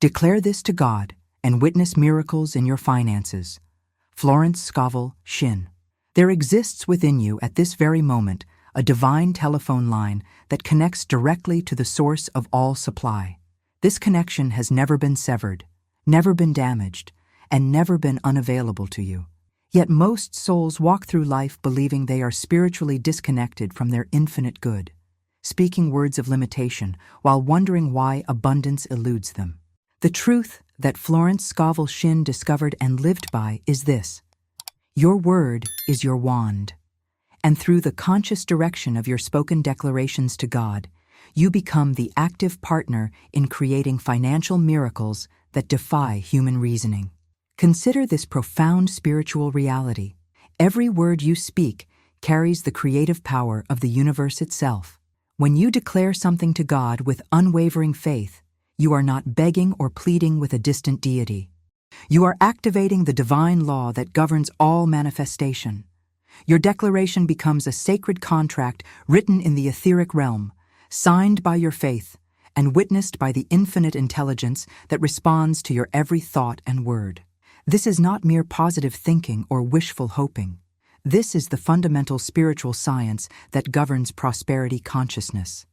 Declare this to God and witness miracles in your finances. Florence Scovel Shinn. There exists within you at this very moment a divine telephone line that connects directly to the source of all supply. This connection has never been severed, never been damaged, and never been unavailable to you. Yet most souls walk through life believing they are spiritually disconnected from their infinite good, speaking words of limitation while wondering why abundance eludes them. The truth that Florence Scovel Shinn discovered and lived by is this: your word is your wand, and through the conscious direction of your spoken declarations to God, you become the active partner in creating financial miracles that defy human reasoning. Consider this profound spiritual reality. Every word you speak carries the creative power of the universe itself. When you declare something to God with unwavering faith, you are not begging or pleading with a distant deity. You are activating the divine law that governs all manifestation. Your declaration becomes a sacred contract written in the etheric realm, signed by your faith, and witnessed by the infinite intelligence that responds to your every thought and word. This is not mere positive thinking or wishful hoping. This is the fundamental spiritual science that governs prosperity consciousness.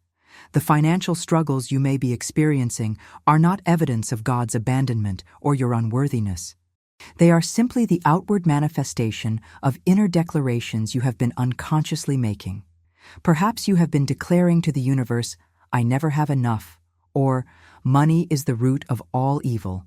The financial struggles you may be experiencing are not evidence of God's abandonment or your unworthiness. They are simply the outward manifestation of inner declarations you have been unconsciously making. Perhaps you have been declaring to the universe, "I never have enough," or "money is the root of all evil,"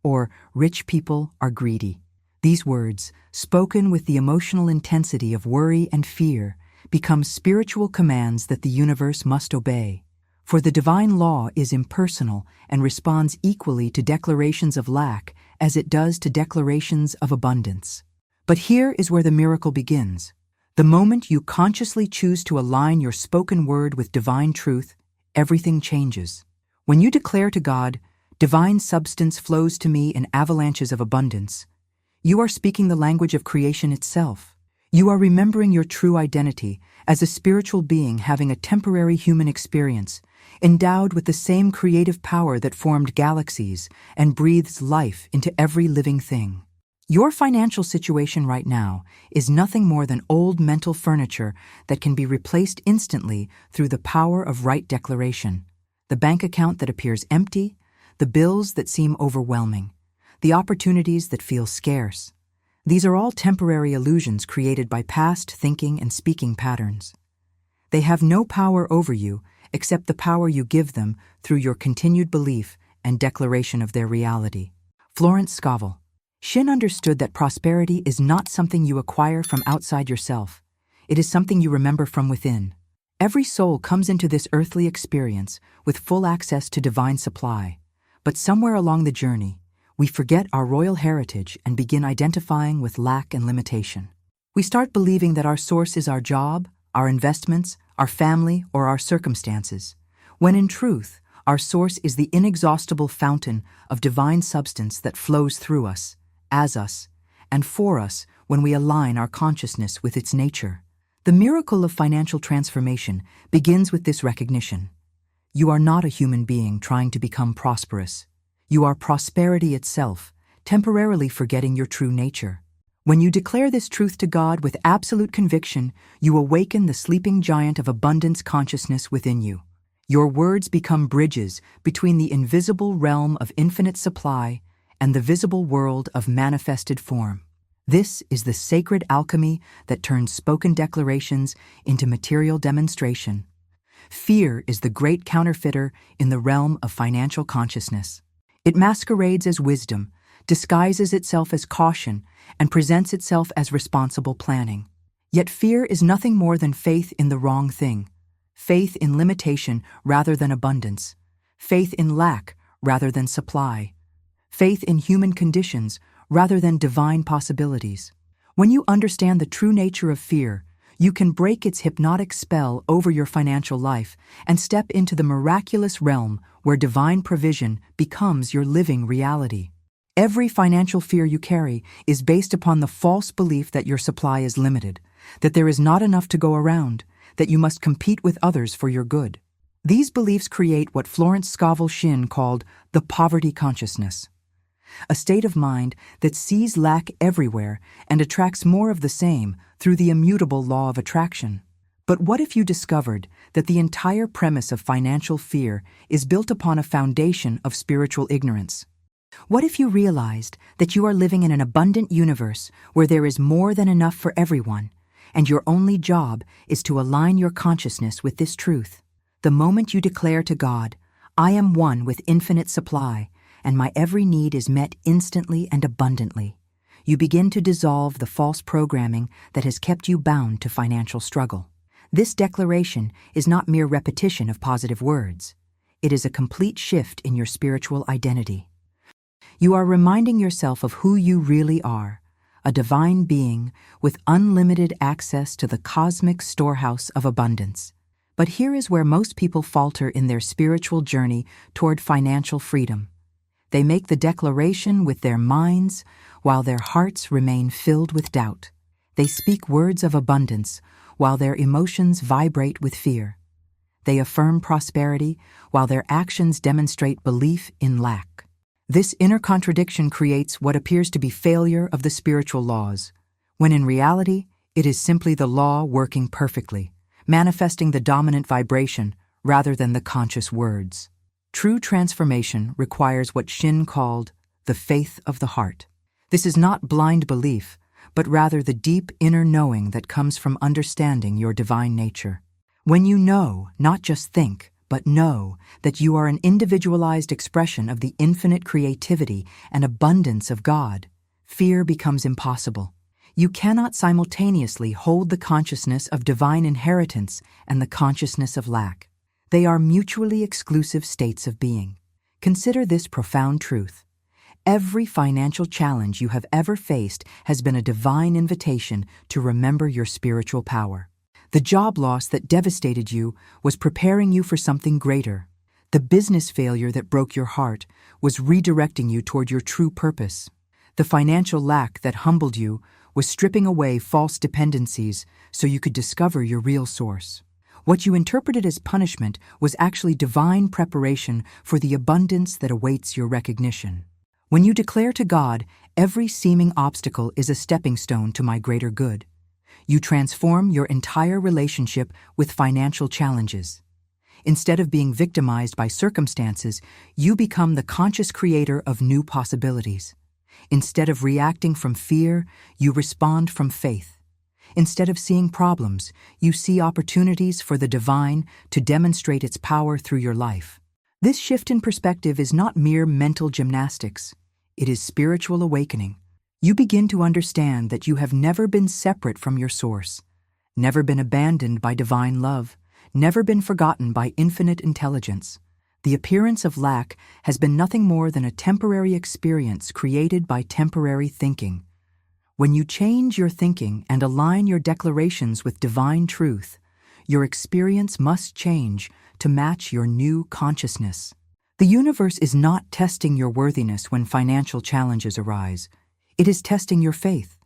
or "rich people are greedy." These words, spoken with the emotional intensity of worry and fear, become spiritual commands that the universe must obey. For the divine law is impersonal and responds equally to declarations of lack as it does to declarations of abundance. But here is where the miracle begins. The moment you consciously choose to align your spoken word with divine truth, everything changes. When you declare to God, "Divine substance flows to me in avalanches of abundance," you are speaking the language of creation itself. You are remembering your true identity as a spiritual being having a temporary human experience, endowed with the same creative power that formed galaxies and breathes life into every living thing. Your financial situation right now is nothing more than old mental furniture that can be replaced instantly through the power of right declaration. The bank account that appears empty, the bills that seem overwhelming, the opportunities that feel scarce. These are all temporary illusions created by past thinking and speaking patterns. They have no power over you except the power you give them through your continued belief and declaration of their reality. Florence Scovel Shinn understood that prosperity is not something you acquire from outside yourself. It is something you remember from within. Every soul comes into this earthly experience with full access to divine supply, but somewhere along the journey, we forget our royal heritage and begin identifying with lack and limitation. We start believing that our source is our job, our investments, our family, or our circumstances, when in truth, our source is the inexhaustible fountain of divine substance that flows through us, as us, and for us when we align our consciousness with its nature. The miracle of financial transformation begins with this recognition. You are not a human being trying to become prosperous. You are prosperity itself, temporarily forgetting your true nature. When you declare this truth to God with absolute conviction, you awaken the sleeping giant of abundance consciousness within you. Your words become bridges between the invisible realm of infinite supply and the visible world of manifested form. This is the sacred alchemy that turns spoken declarations into material demonstration. Fear is the great counterfeiter in the realm of financial consciousness. It masquerades as wisdom, disguises itself as caution, and presents itself as responsible planning. Yet fear is nothing more than faith in the wrong thing, faith in limitation rather than abundance, faith in lack rather than supply, faith in human conditions rather than divine possibilities. When you understand the true nature of fear, you can break its hypnotic spell over your financial life and step into the miraculous realm where divine provision becomes your living reality. Every financial fear you carry is based upon the false belief that your supply is limited, that there is not enough to go around, that you must compete with others for your good. These beliefs create what Florence Scovel Shinn called the poverty consciousness, a state of mind that sees lack everywhere and attracts more of the same through the immutable law of attraction. But what if you discovered that the entire premise of financial fear is built upon a foundation of spiritual ignorance? What if you realized that you are living in an abundant universe where there is more than enough for everyone, and your only job is to align your consciousness with this truth? The moment you declare to God, "I am one with infinite supply, and my every need is met instantly and abundantly," you begin to dissolve the false programming that has kept you bound to financial struggle. This declaration is not mere repetition of positive words. It is a complete shift in your spiritual identity. You are reminding yourself of who you really are, a divine being with unlimited access to the cosmic storehouse of abundance. But here is where most people falter in their spiritual journey toward financial freedom. They make the declaration with their minds while their hearts remain filled with doubt. They speak words of abundance while their emotions vibrate with fear. They affirm prosperity while their actions demonstrate belief in lack. This inner contradiction creates what appears to be failure of the spiritual laws, when in reality, it is simply the law working perfectly, manifesting the dominant vibration rather than the conscious words. True transformation requires what Shinn called the faith of the heart. This is not blind belief, but rather the deep inner knowing that comes from understanding your divine nature. When you know, not just think, but know that you are an individualized expression of the infinite creativity and abundance of God, fear becomes impossible. You cannot simultaneously hold the consciousness of divine inheritance and the consciousness of lack. They are mutually exclusive states of being. Consider this profound truth. Every financial challenge you have ever faced has been a divine invitation to remember your spiritual power. The job loss that devastated you was preparing you for something greater. The business failure that broke your heart was redirecting you toward your true purpose. The financial lack that humbled you was stripping away false dependencies so you could discover your real source. What you interpreted as punishment was actually divine preparation for the abundance that awaits your recognition. When you declare to God, "Every seeming obstacle is a stepping stone to my greater good," you transform your entire relationship with financial challenges. Instead of being victimized by circumstances, you become the conscious creator of new possibilities. Instead of reacting from fear, you respond from faith. Instead of seeing problems, you see opportunities for the divine to demonstrate its power through your life. This shift in perspective is not mere mental gymnastics. It is spiritual awakening. You begin to understand that you have never been separate from your source, never been abandoned by divine love, never been forgotten by infinite intelligence. The appearance of lack has been nothing more than a temporary experience created by temporary thinking. When you change your thinking and align your declarations with divine truth, your experience must change to match your new consciousness. The universe is not testing your worthiness when financial challenges arise. It is testing your faith.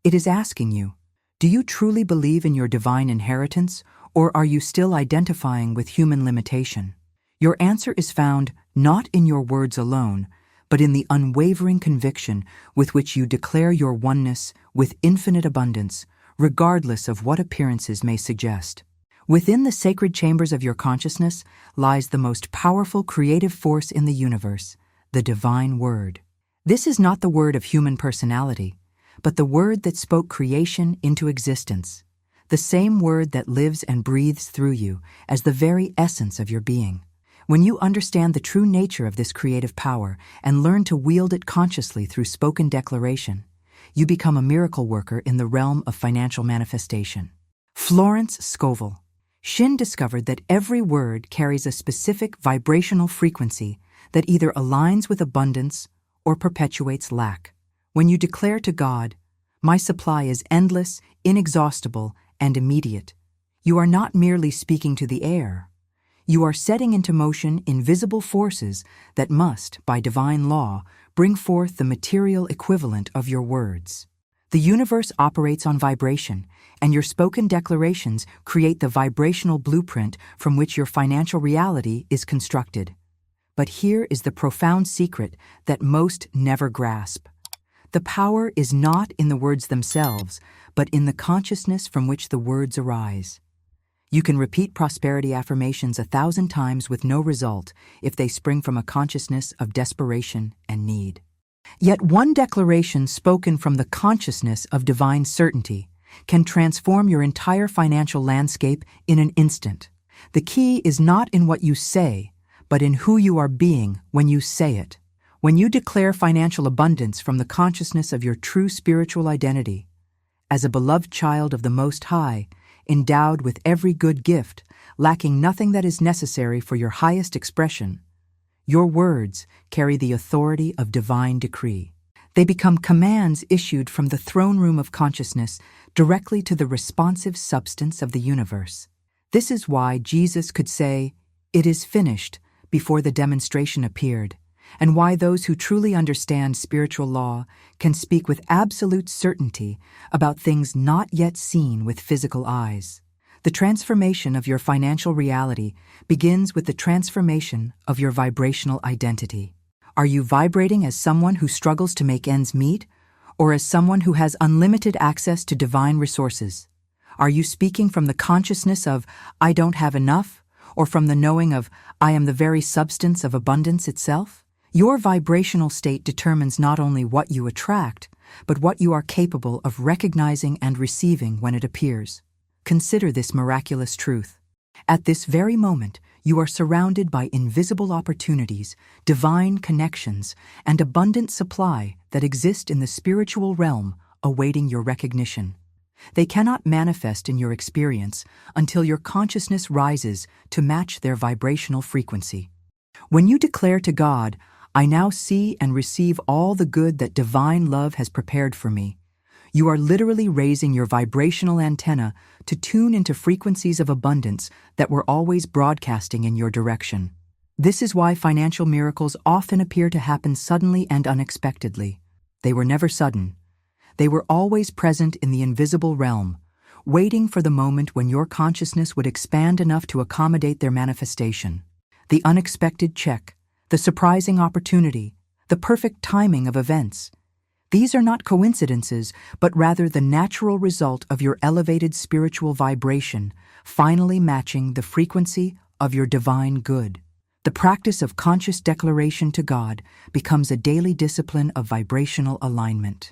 It is asking you, do you truly believe in your divine inheritance, or are you still identifying with human limitation? Your answer is found not in your words alone, but in the unwavering conviction with which you declare your oneness with infinite abundance, regardless of what appearances may suggest. Within the sacred chambers of your consciousness lies the most powerful creative force in the universe, the divine word. This is not the word of human personality, but the word that spoke creation into existence, the same word that lives and breathes through you as the very essence of your being. When you understand the true nature of this creative power and learn to wield it consciously through spoken declaration, you become a miracle worker in the realm of financial manifestation. Florence Scovel Shinn discovered that every word carries a specific vibrational frequency that either aligns with abundance or perpetuates lack. When you declare to God, "My supply is endless, inexhaustible, and immediate," you are not merely speaking to the air. You are setting into motion invisible forces that must, by divine law, bring forth the material equivalent of your words. The universe operates on vibration, and your spoken declarations create the vibrational blueprint from which your financial reality is constructed. But here is the profound secret that most never grasp. The power is not in the words themselves, but in the consciousness from which the words arise. You can repeat prosperity affirmations 1,000 times with no result if they spring from a consciousness of desperation and need. Yet one declaration spoken from the consciousness of divine certainty can transform your entire financial landscape in an instant. The key is not in what you say, but in who you are being when you say it. When you declare financial abundance from the consciousness of your true spiritual identity, as a beloved child of the Most High, endowed with every good gift, lacking nothing that is necessary for your highest expression, your words carry the authority of divine decree. They become commands issued from the throne room of consciousness directly to the responsive substance of the universe. This is why Jesus could say, "It is finished," before the demonstration appeared, and why those who truly understand spiritual law can speak with absolute certainty about things not yet seen with physical eyes. The transformation of your financial reality begins with the transformation of your vibrational identity. Are you vibrating as someone who struggles to make ends meet, or as someone who has unlimited access to divine resources? Are you speaking from the consciousness of, "I don't have enough," or from the knowing of, "I am the very substance of abundance itself"? Your vibrational state determines not only what you attract, but what you are capable of recognizing and receiving when it appears. Consider this miraculous truth. At this very moment, you are surrounded by invisible opportunities, divine connections, and abundant supply that exist in the spiritual realm awaiting your recognition. They cannot manifest in your experience until your consciousness rises to match their vibrational frequency. When you declare to God, "I now see and receive all the good that divine love has prepared for me," you are literally raising your vibrational antenna to tune into frequencies of abundance that were always broadcasting in your direction. This is why financial miracles often appear to happen suddenly and unexpectedly. They were never sudden. They were always present in the invisible realm, waiting for the moment when your consciousness would expand enough to accommodate their manifestation. The unexpected check, the surprising opportunity, the perfect timing of events. These are not coincidences, but rather the natural result of your elevated spiritual vibration, finally matching the frequency of your divine good. The practice of conscious declaration to God becomes a daily discipline of vibrational alignment.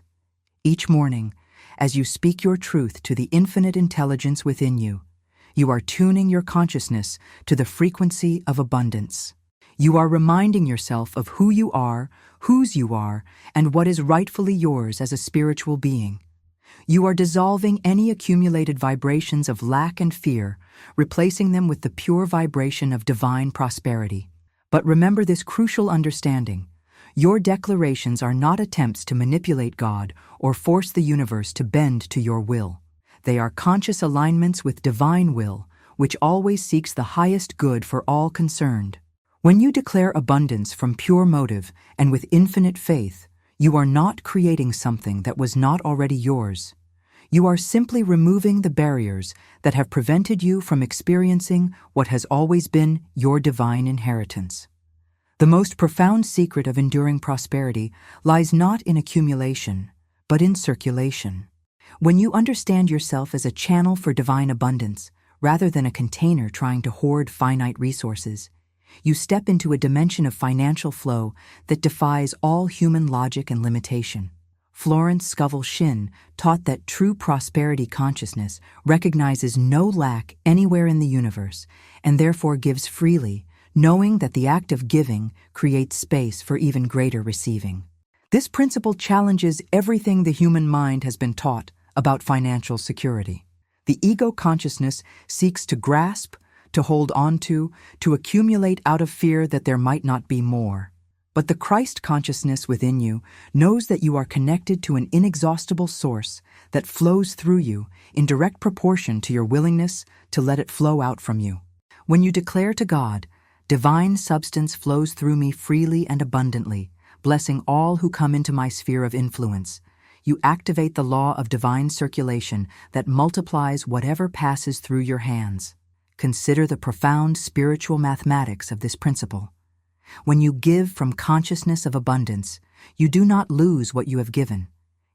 Each morning, as you speak your truth to the infinite intelligence within you, you are tuning your consciousness to the frequency of abundance. You are reminding yourself of who you are, whose you are, and what is rightfully yours as a spiritual being. You are dissolving any accumulated vibrations of lack and fear, replacing them with the pure vibration of divine prosperity. But remember this crucial understanding. Your declarations are not attempts to manipulate God or force the universe to bend to your will. They are conscious alignments with divine will, which always seeks the highest good for all concerned. When you declare abundance from pure motive and with infinite faith, you are not creating something that was not already yours. You are simply removing the barriers that have prevented you from experiencing what has always been your divine inheritance. The most profound secret of enduring prosperity lies not in accumulation, but in circulation. When you understand yourself as a channel for divine abundance, rather than a container trying to hoard finite resources, you step into a dimension of financial flow that defies all human logic and limitation. Florence Scovel Shinn taught that true prosperity consciousness recognizes no lack anywhere in the universe and therefore gives freely, knowing that the act of giving creates space for even greater receiving. This principle challenges everything the human mind has been taught about financial security. The ego consciousness seeks to grasp, to hold on to accumulate out of fear that there might not be more. But the Christ consciousness within you knows that you are connected to an inexhaustible source that flows through you in direct proportion to your willingness to let it flow out from you. When you declare to God, "Divine substance flows through me freely and abundantly, blessing all who come into my sphere of influence," You activate the law of divine circulation that multiplies whatever passes through your hands. Consider the profound spiritual mathematics of this principle. When you give from consciousness of abundance, you do not lose what you have given.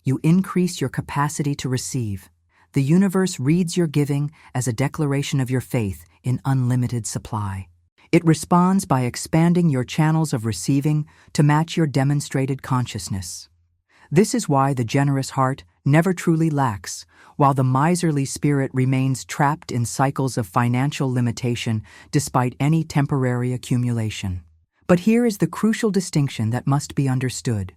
You increase your capacity to receive. The universe reads your giving as a declaration of your faith in unlimited supply. It responds by expanding your channels of receiving to match your demonstrated consciousness. This is why the generous heart never truly lacks, while the miserly spirit remains trapped in cycles of financial limitation despite any temporary accumulation. But here is the crucial distinction that must be understood.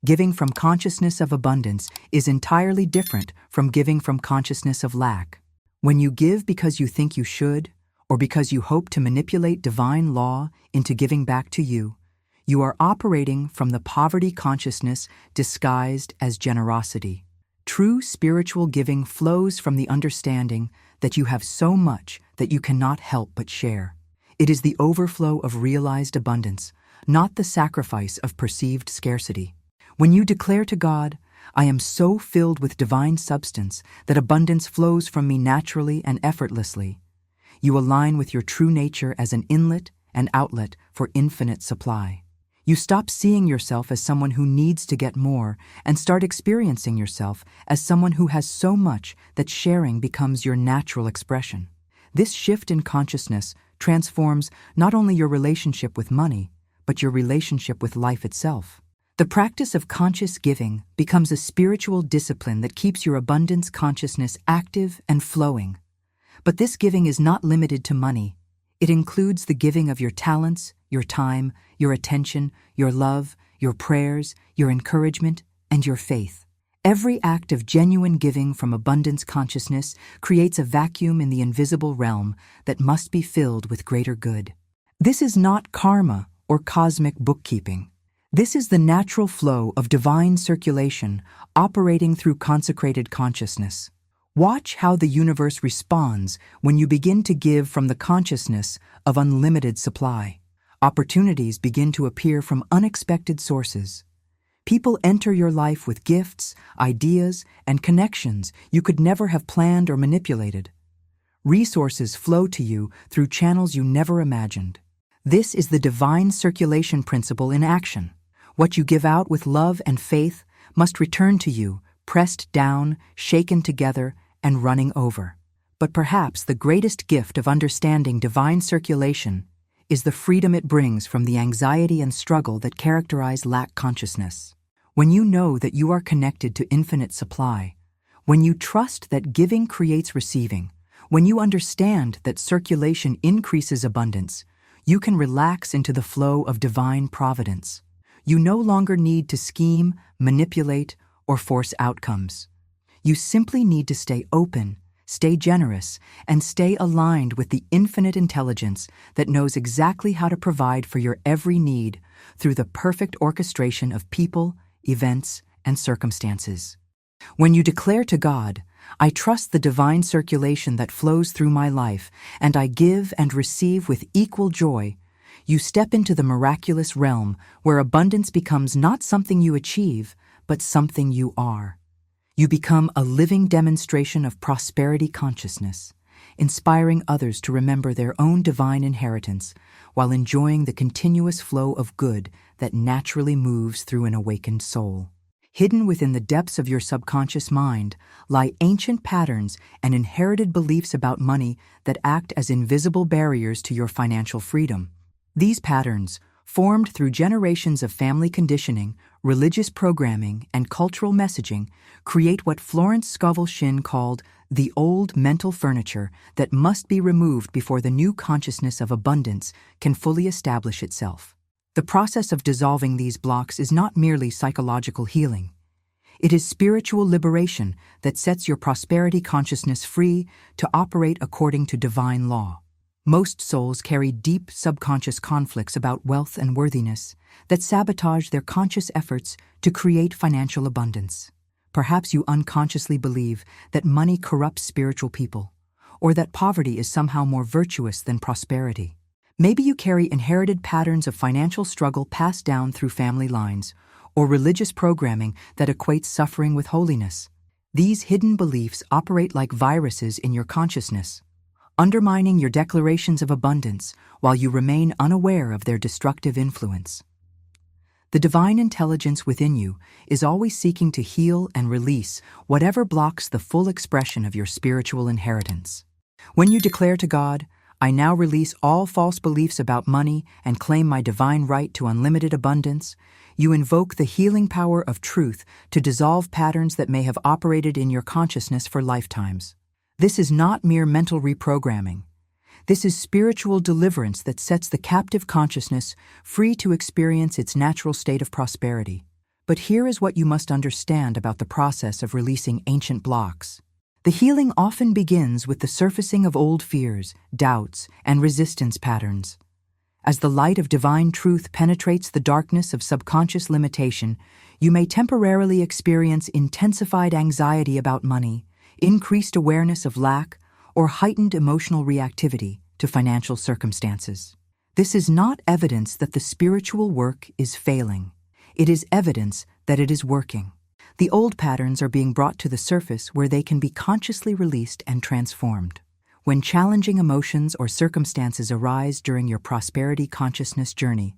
Giving from consciousness of abundance is entirely different from giving from consciousness of lack. When you give because you think you should, or because you hope to manipulate divine law into giving back to you, you are operating from the poverty consciousness disguised as generosity. True spiritual giving flows from the understanding that you have so much that you cannot help but share. It is the overflow of realized abundance, not the sacrifice of perceived scarcity. When you declare to God, "I am so filled with divine substance that abundance flows from me naturally and effortlessly," you align with your true nature as an inlet and outlet for infinite supply. You stop seeing yourself as someone who needs to get more and start experiencing yourself as someone who has so much that sharing becomes your natural expression. This shift in consciousness transforms not only your relationship with money, but your relationship with life itself. The practice of conscious giving becomes a spiritual discipline that keeps your abundance consciousness active and flowing. But this giving is not limited to money. It includes the giving of your talents, your time, your attention, your love, your prayers, your encouragement, and your faith. Every act of genuine giving from abundance consciousness creates a vacuum in the invisible realm that must be filled with greater good. This is not karma or cosmic bookkeeping. This is the natural flow of divine circulation operating through consecrated consciousness. Watch how the universe responds when you begin to give from the consciousness of unlimited supply. Opportunities begin to appear from unexpected sources. People enter your life with gifts, ideas, and connections you could never have planned or manipulated. Resources flow to you through channels you never imagined. This is the divine circulation principle in action. What you give out with love and faith must return to you, pressed down, shaken together, and running over. But perhaps the greatest gift of understanding divine circulation is the freedom it brings from the anxiety and struggle that characterize lack consciousness. When you know that you are connected to infinite supply, when you trust that giving creates receiving, when you understand that circulation increases abundance, you can relax into the flow of divine providence. You no longer need to scheme, manipulate, or force outcomes. You simply need to stay open, stay generous, and stay aligned with the infinite intelligence that knows exactly how to provide for your every need through the perfect orchestration of people, events, and circumstances. When you declare to God, "I trust the divine circulation that flows through my life, and I give and receive with equal joy," you step into the miraculous realm where abundance becomes not something you achieve, but something you are. You become a living demonstration of prosperity consciousness, inspiring others to remember their own divine inheritance while enjoying the continuous flow of good that naturally moves through an awakened soul. Hidden within the depths of your subconscious mind lie ancient patterns and inherited beliefs about money that act as invisible barriers to your financial freedom. These patterns, formed through generations of family conditioning, religious programming, and cultural messaging, create what Florence Scovel Shinn called the old mental furniture that must be removed before the new consciousness of abundance can fully establish itself. The process of dissolving these blocks is not merely psychological healing. It is spiritual liberation that sets your prosperity consciousness free to operate according to divine law. Most souls carry deep subconscious conflicts about wealth and worthiness that sabotage their conscious efforts to create financial abundance. Perhaps you unconsciously believe that money corrupts spiritual people, or that poverty is somehow more virtuous than prosperity. Maybe you carry inherited patterns of financial struggle passed down through family lines, or religious programming that equates suffering with holiness. These hidden beliefs operate like viruses in your consciousness, undermining your declarations of abundance while you remain unaware of their destructive influence. The divine intelligence within you is always seeking to heal and release whatever blocks the full expression of your spiritual inheritance. When you declare to God, "I now release all false beliefs about money and claim my divine right to unlimited abundance," you invoke the healing power of truth to dissolve patterns that may have operated in your consciousness for lifetimes. This is not mere mental reprogramming. This is spiritual deliverance that sets the captive consciousness free to experience its natural state of prosperity. But here is what you must understand about the process of releasing ancient blocks. The healing often begins with the surfacing of old fears, doubts, and resistance patterns. As the light of divine truth penetrates the darkness of subconscious limitation, you may temporarily experience intensified anxiety about money, increased awareness of lack, or heightened emotional reactivity to financial circumstances. This is not evidence that the spiritual work is failing. It is evidence that it is working. The old patterns are being brought to the surface where they can be consciously released and transformed. When challenging emotions or circumstances arise during your prosperity consciousness journey,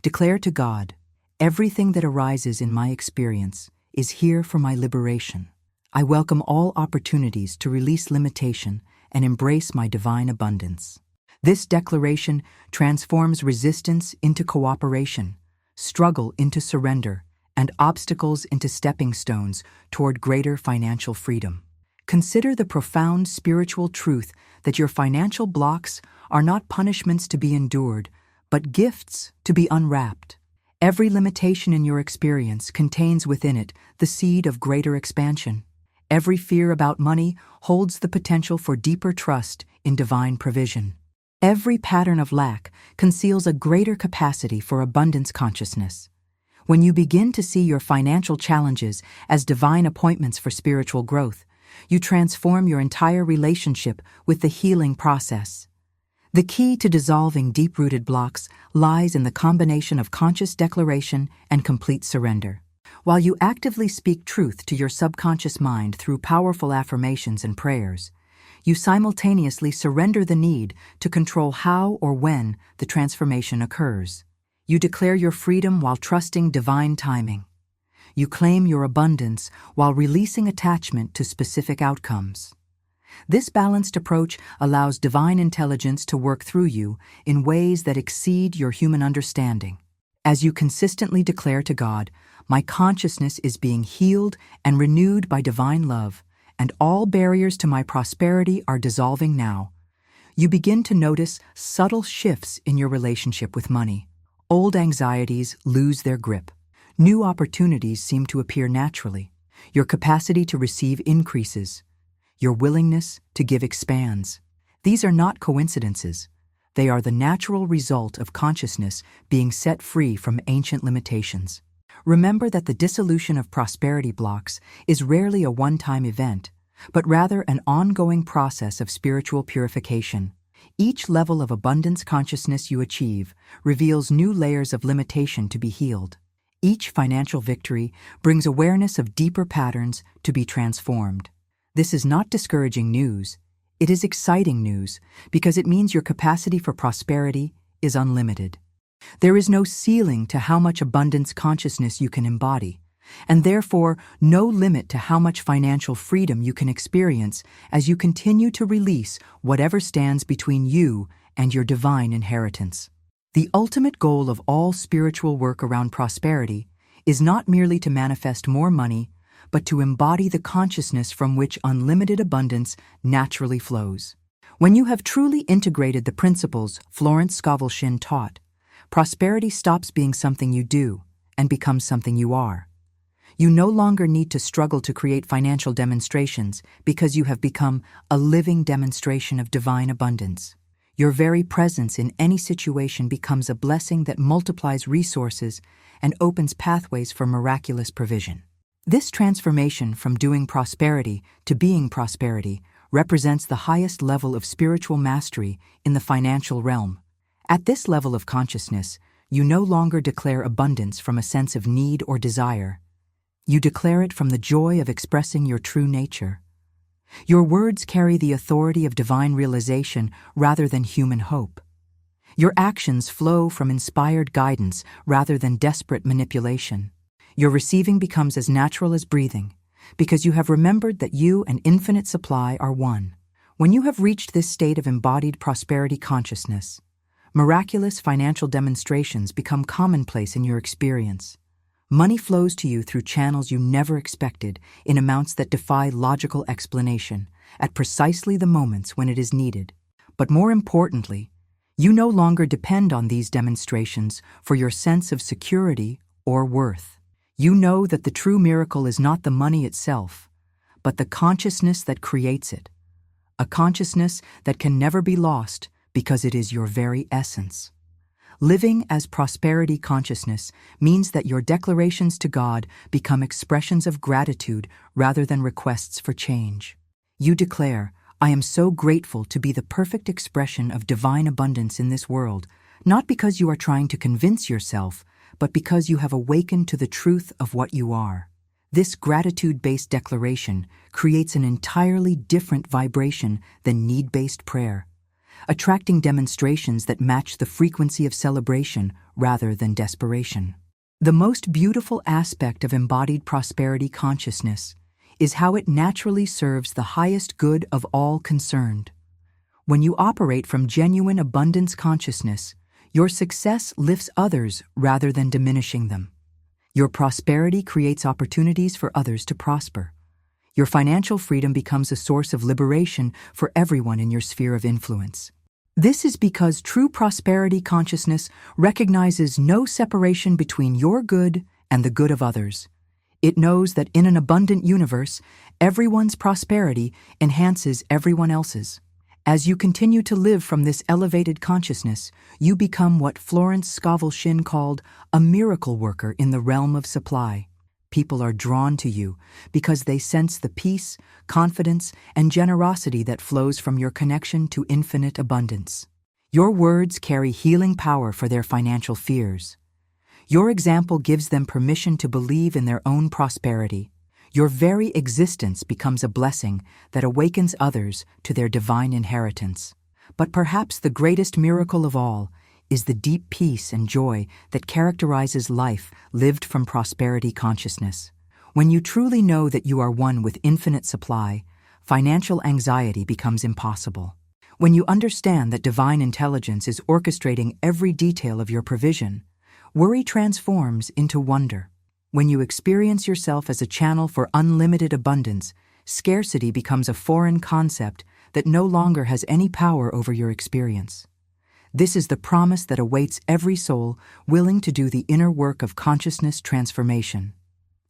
declare to God, "Everything that arises in my experience is here for my liberation. I welcome all opportunities to release limitation and embrace my divine abundance." This declaration transforms resistance into cooperation, struggle into surrender, and obstacles into stepping stones toward greater financial freedom. Consider the profound spiritual truth that your financial blocks are not punishments to be endured, but gifts to be unwrapped. Every limitation in your experience contains within it the seed of greater expansion. Every fear about money holds the potential for deeper trust in divine provision. Every pattern of lack conceals a greater capacity for abundance consciousness. When you begin to see your financial challenges as divine appointments for spiritual growth, you transform your entire relationship with the healing process. The key to dissolving deep-rooted blocks lies in the combination of conscious declaration and complete surrender. While you actively speak truth to your subconscious mind through powerful affirmations and prayers, you simultaneously surrender the need to control how or when the transformation occurs. You declare your freedom while trusting divine timing. You claim your abundance while releasing attachment to specific outcomes. This balanced approach allows divine intelligence to work through you in ways that exceed your human understanding. As you consistently declare to God, "My consciousness is being healed and renewed by divine love, and all barriers to my prosperity are dissolving now," you begin to notice subtle shifts in your relationship with money. Old anxieties lose their grip. New opportunities seem to appear naturally. Your capacity to receive increases. Your willingness to give expands. These are not coincidences. They are the natural result of consciousness being set free from ancient limitations. Remember that the dissolution of prosperity blocks is rarely a one-time event, but rather an ongoing process of spiritual purification. Each level of abundance consciousness you achieve reveals new layers of limitation to be healed. Each financial victory brings awareness of deeper patterns to be transformed. This is not discouraging news. It is exciting news because it means your capacity for prosperity is unlimited. There is no ceiling to how much abundance consciousness you can embody, and therefore no limit to how much financial freedom you can experience as you continue to release whatever stands between you and your divine inheritance. The ultimate goal of all spiritual work around prosperity is not merely to manifest more money, but to embody the consciousness from which unlimited abundance naturally flows. When you have truly integrated the principles Florence Scovel Shinn taught, prosperity stops being something you do and becomes something you are. You no longer need to struggle to create financial demonstrations because you have become a living demonstration of divine abundance. Your very presence in any situation becomes a blessing that multiplies resources and opens pathways for miraculous provision. This transformation from doing prosperity to being prosperity represents the highest level of spiritual mastery in the financial realm. At this level of consciousness, you no longer declare abundance from a sense of need or desire. You declare it from the joy of expressing your true nature. Your words carry the authority of divine realization rather than human hope. Your actions flow from inspired guidance rather than desperate manipulation. Your receiving becomes as natural as breathing, because you have remembered that you and infinite supply are one. When you have reached this state of embodied prosperity consciousness, miraculous financial demonstrations become commonplace in your experience. Money flows to you through channels you never expected, in amounts that defy logical explanation, at precisely the moments when it is needed. But more importantly, you no longer depend on these demonstrations for your sense of security or worth. You know that the true miracle is not the money itself, but the consciousness that creates it. A consciousness that can never be lost because it is your very essence. Living as prosperity consciousness means that your declarations to God become expressions of gratitude rather than requests for change. You declare, "I am so grateful to be the perfect expression of divine abundance in this world," not because you are trying to convince yourself, but because you have awakened to the truth of what you are. This gratitude-based declaration creates an entirely different vibration than need-based prayer, attracting demonstrations that match the frequency of celebration rather than desperation. The most beautiful aspect of embodied prosperity consciousness is how it naturally serves the highest good of all concerned. When you operate from genuine abundance consciousness, your success lifts others rather than diminishing them. Your prosperity creates opportunities for others to prosper. Your financial freedom becomes a source of liberation for everyone in your sphere of influence. This is because true prosperity consciousness recognizes no separation between your good and the good of others. It knows that in an abundant universe, everyone's prosperity enhances everyone else's. As you continue to live from this elevated consciousness, you become what Florence Scovel Shinn called a miracle worker in the realm of supply. People are drawn to you because they sense the peace, confidence, and generosity that flows from your connection to infinite abundance. Your words carry healing power for their financial fears. Your example gives them permission to believe in their own prosperity. Your very existence becomes a blessing that awakens others to their divine inheritance. But perhaps the greatest miracle of all is the deep peace and joy that characterizes life lived from prosperity consciousness. When you truly know that you are one with infinite supply, financial anxiety becomes impossible. When you understand that divine intelligence is orchestrating every detail of your provision, worry transforms into wonder. When you experience yourself as a channel for unlimited abundance, scarcity becomes a foreign concept that no longer has any power over your experience. This is the promise that awaits every soul willing to do the inner work of consciousness transformation.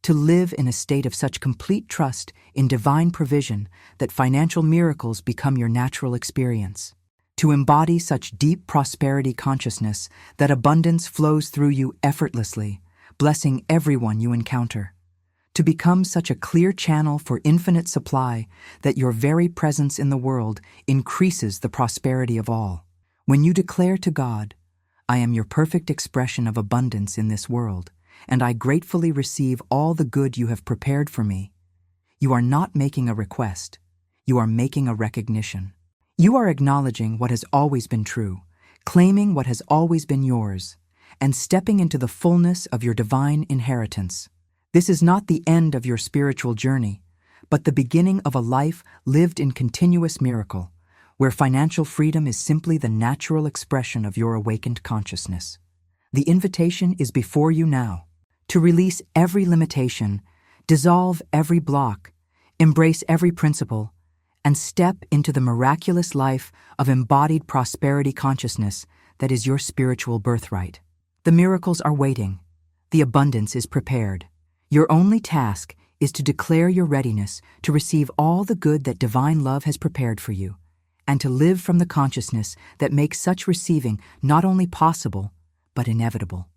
To live in a state of such complete trust in divine provision that financial miracles become your natural experience. To embody such deep prosperity consciousness that abundance flows through you effortlessly, blessing everyone you encounter. To become such a clear channel for infinite supply that your very presence in the world increases the prosperity of all. When you declare to God, "I am your perfect expression of abundance in this world, and I gratefully receive all the good you have prepared for me," you are not making a request, you are making a recognition. You are acknowledging what has always been true, claiming what has always been yours, and stepping into the fullness of your divine inheritance. This is not the end of your spiritual journey, but the beginning of a life lived in continuous miracle, where financial freedom is simply the natural expression of your awakened consciousness. The invitation is before you now, to release every limitation, dissolve every block, embrace every principle, and step into the miraculous life of embodied prosperity consciousness that is your spiritual birthright. The miracles are waiting. The abundance is prepared. Your only task is to declare your readiness to receive all the good that divine love has prepared for you, and to live from the consciousness that makes such receiving not only possible, but inevitable.